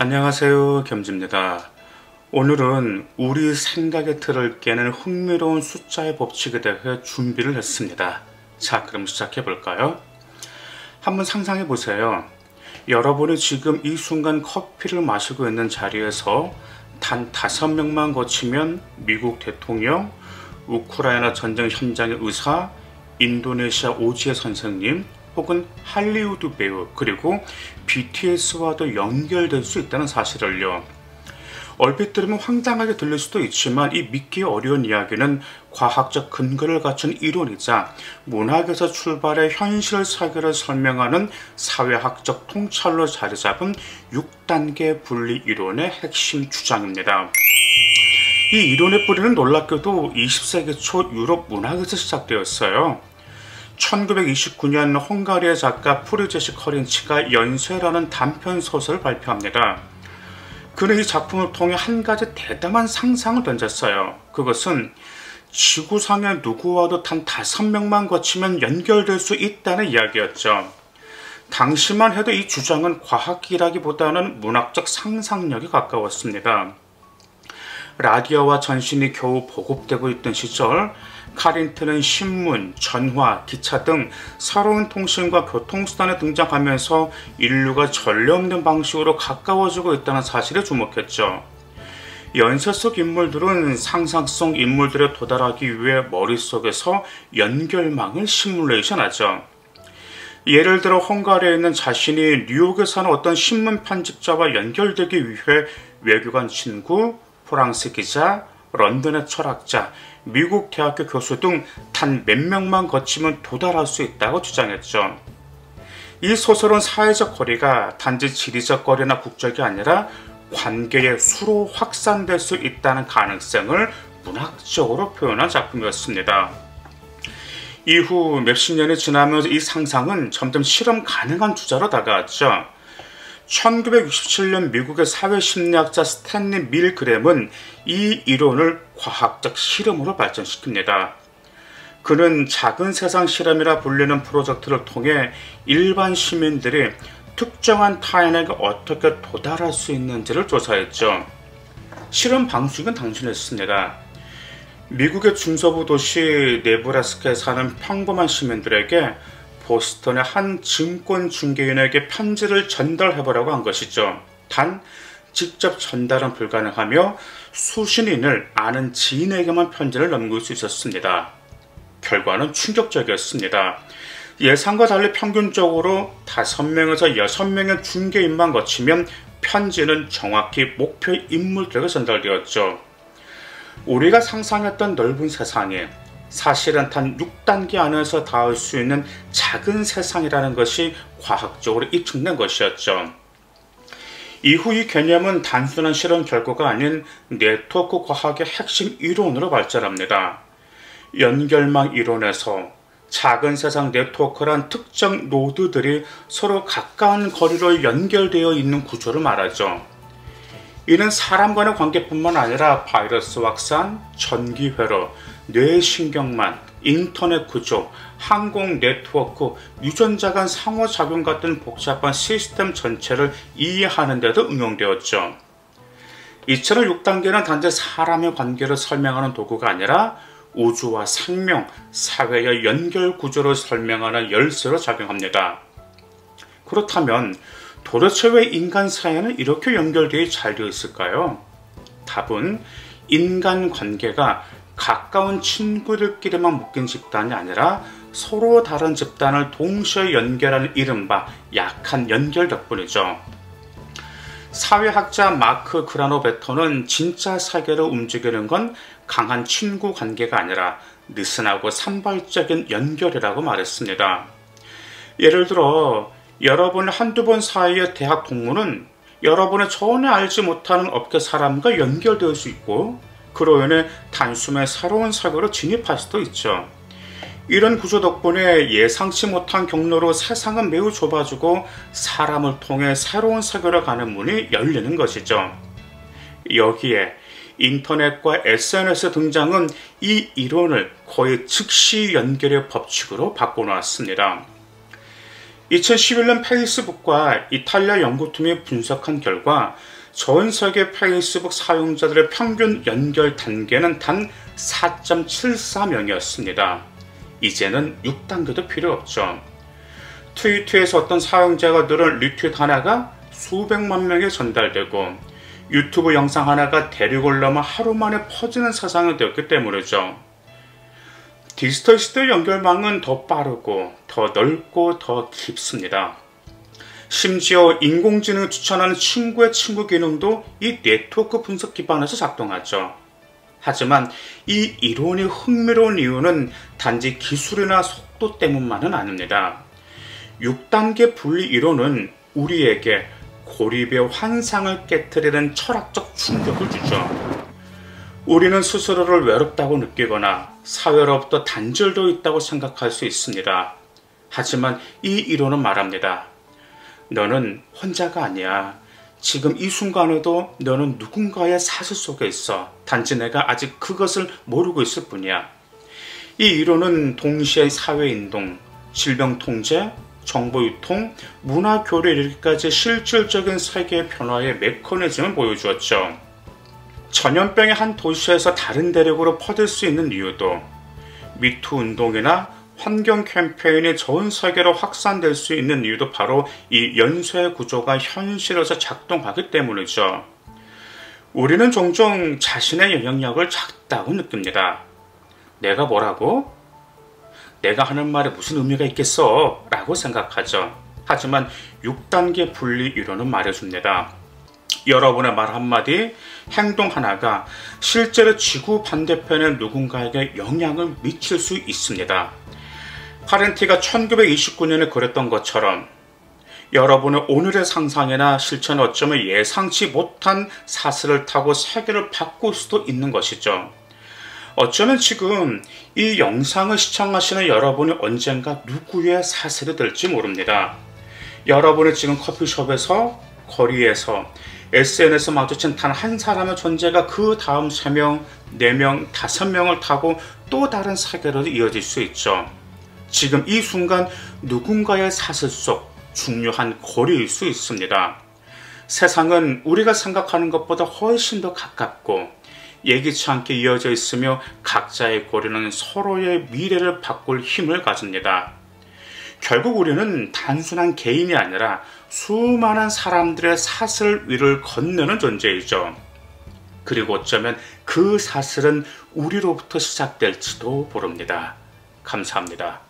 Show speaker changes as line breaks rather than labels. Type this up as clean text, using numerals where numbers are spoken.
안녕하세요, 겸지입니다. 오늘은 우리 생각의 틀을 깨는 흥미로운 숫자의 법칙에 대해 준비를 했습니다. 자, 그럼 시작해 볼까요? 한번 상상해 보세요. 여러분이 지금 이 순간 커피를 마시고 있는 자리에서 단 5명만 거치면 미국 대통령, 우크라이나 전쟁 현장의 의사, 인도네시아 오지혜 선생님, 혹은 할리우드 배우, 그리고 BTS와도 연결될 수 있다는 사실을요. 얼핏 들으면 황당하게 들릴 수도 있지만 이 믿기 어려운 이야기는 과학적 근거를 갖춘 이론이자 문학에서 출발해 현실 세계를 설명하는 사회학적 통찰로 자리 잡은 6단계 분리 이론의 핵심 주장입니다. 이 이론의 뿌리는 놀랍게도 20세기 초 유럽 문학에서 시작되었어요. 1929년 헝가리의 작가 프리제시 커린치가 연쇄라는 단편 소설을 발표합니다. 그는 이 작품을 통해 한 가지 대담한 상상을 던졌어요. 그것은 지구상의 누구와도 단 5명만 거치면 연결될 수 있다는 이야기였죠. 당시만 해도 이 주장은 과학이라기보다는 문학적 상상력에 가까웠습니다. 라디오와 전신이 겨우 보급되고 있던 시절, 카린트는 신문, 전화, 기차 등 새로운 통신과 교통수단에 등장하면서 인류가 전례 없는 방식으로 가까워지고 있다는 사실에 주목했죠. 연쇄 속 인물들은 상상 속 인물들에 도달하기 위해 머릿속에서 연결망을 시뮬레이션하죠. 예를 들어 헝가리에 있는 자신이 뉴욕에 사는 어떤 신문 편집자와 연결되기 위해 외교관 친구, 프랑스 기자, 런던의 철학자, 미국 대학교 교수 등 단 몇 명만 거치면 도달할 수 있다고 주장했죠. 이 소설은 사회적 거리가 단지 지리적 거리나 국적이 아니라 관계의 수로 확산될 수 있다는 가능성을 문학적으로 표현한 작품이었습니다. 이후 몇십 년이 지나면서 이 상상은 점점 실험 가능한 주자로 다가왔죠. 1967년 미국의 사회심리학자 스탠리 밀그램은 이 이론을 과학적 실험으로 발전시킵니다. 그는 작은 세상 실험이라 불리는 프로젝트를 통해 일반 시민들이 특정한 타인에게 어떻게 도달할 수 있는지를 조사했죠. 실험 방식은 단순했습니다. 미국의 중서부 도시 네브라스카에 사는 평범한 시민들에게 보스턴의 한 증권 중개인에게 편지를 전달해보라고 한 것이죠. 단 직접 전달은 불가능하며 수신인을 아는 지인에게만 편지를 넘길 수 있었습니다. 결과는 충격적이었습니다. 예상과 달리 평균적으로 5명에서 6명의 중개인만 거치면 편지는 정확히 목표 인물들에게 전달되었죠. 우리가 상상했던 넓은 세상에 사실은 단 6단계 안에서 닿을 수 있는 작은 세상이라는 것이 과학적으로 입증된 것이었죠. 이후 이 개념은 단순한 실험 결과가 아닌 네트워크 과학의 핵심 이론으로 발전합니다. 연결망 이론에서 작은 세상 네트워크란 특정 노드들이 서로 가까운 거리로 연결되어 있는 구조를 말하죠. 이는 사람 간의 관계뿐만 아니라 바이러스 확산, 전기 회로, 뇌신경만, 인터넷 구조, 항공 네트워크, 유전자 간 상호작용 같은 복잡한 시스템 전체를 이해하는 데도 응용되었죠. 이처럼 6단계는 단지 사람의 관계를 설명하는 도구가 아니라 우주와 생명, 사회의 연결 구조를 설명하는 열쇠로 작용합니다. 그렇다면 도대체 왜 인간 사이에는 이렇게 연결되어 잘 되어 있을까요? 답은 인간관계가 가까운 친구들끼리만 묶인 집단이 아니라 서로 다른 집단을 동시에 연결하는 이른바 약한 연결 덕분이죠. 사회학자 마크 그라노베터는 진짜 세계를 움직이는 건 강한 친구 관계가 아니라 느슨하고 산발적인 연결이라고 말했습니다. 예를 들어 여러분 한두 번 사이의 대학 동문은 여러분의 전혀 알지 못하는 업계 사람과 연결될 수 있고 그로 인해 단숨에 새로운 세계로 진입할 수도 있죠. 이런 구조 덕분에 예상치 못한 경로로 세상은 매우 좁아지고 사람을 통해 새로운 세계로 가는 문이 열리는 것이죠. 여기에 인터넷과 SNS 등장은 이 이론을 거의 즉시 연결의 법칙으로 바꿔놓았습니다. 2011년 페이스북과 이탈리아 연구팀이 분석한 결과 전 세계 페이스북 사용자들의 평균 연결 단계는 단 4.74명이었습니다. 이제는 6단계도 필요 없죠. 트위터에서 어떤 사용자가 늘은 리트윗 하나가 수백만 명에 전달되고 유튜브 영상 하나가 대륙을 넘어 하루 만에 퍼지는 세상이 되었기 때문이죠. 디지털 시대의 연결망은 더 빠르고 더 넓고 더 깊습니다. 심지어 인공지능을 추천하는 친구의 친구 기능도 이 네트워크 분석 기반에서 작동하죠. 하지만 이 이론이 흥미로운 이유는 단지 기술이나 속도 때문만은 아닙니다. 6단계 분리 이론은 우리에게 고립의 환상을 깨트리는 철학적 충격을 주죠. 우리는 스스로를 외롭다고 느끼거나 사회로부터 단절되어 있다고 생각할 수 있습니다. 하지만 이 이론은 말합니다. 너는 혼자가 아니야. 지금 이 순간에도 너는 누군가의 사슬 속에 있어. 단지 내가 아직 그것을 모르고 있을 뿐이야. 이 이론은 동시에 사회인동, 질병 통제, 정보 유통, 문화 교류에 이르기까지 실질적인 세계의 변화의 메커니즘을 보여주었죠. 전염병이 한 도시에서 다른 대륙으로 퍼질 수 있는 이유도 미투 운동이나 환경 캠페인이 전 세계로 확산될 수 있는 이유도 바로 이 연쇄 구조가 현실에서 작동하기 때문이죠. 우리는 종종 자신의 영향력을 작다고 느낍니다. 내가 뭐라고? 내가 하는 말에 무슨 의미가 있겠어? 라고 생각하죠. 하지만 6단계 분리 이론은 말해줍니다. 여러분의 말 한마디, 행동 하나가 실제로 지구 반대편의 누군가에게 영향을 미칠 수 있습니다. 파렌티가 1929년에 그랬던 것처럼 여러분의 오늘의 상상이나 실천은 어쩌면 예상치 못한 사슬을 타고 세계를 바꿀 수도 있는 것이죠. 어쩌면 지금 이 영상을 시청하시는 여러분이 언젠가 누구의 사슬이 될지 모릅니다. 여러분이 지금 커피숍에서, 거리에서, SNS에 마주친 단 한 사람의 존재가 그 다음 3명, 4명, 5명을 타고 또 다른 세계로 이어질 수 있죠. 지금 이 순간 누군가의 사슬 속 중요한 고리일 수 있습니다. 세상은 우리가 생각하는 것보다 훨씬 더 가깝고 예기치 않게 이어져 있으며 각자의 고리는 서로의 미래를 바꿀 힘을 가집니다. 결국 우리는 단순한 개인이 아니라 수많은 사람들의 사슬 위를 건너는 존재이죠. 그리고 어쩌면 그 사슬은 우리로부터 시작될지도 모릅니다. 감사합니다.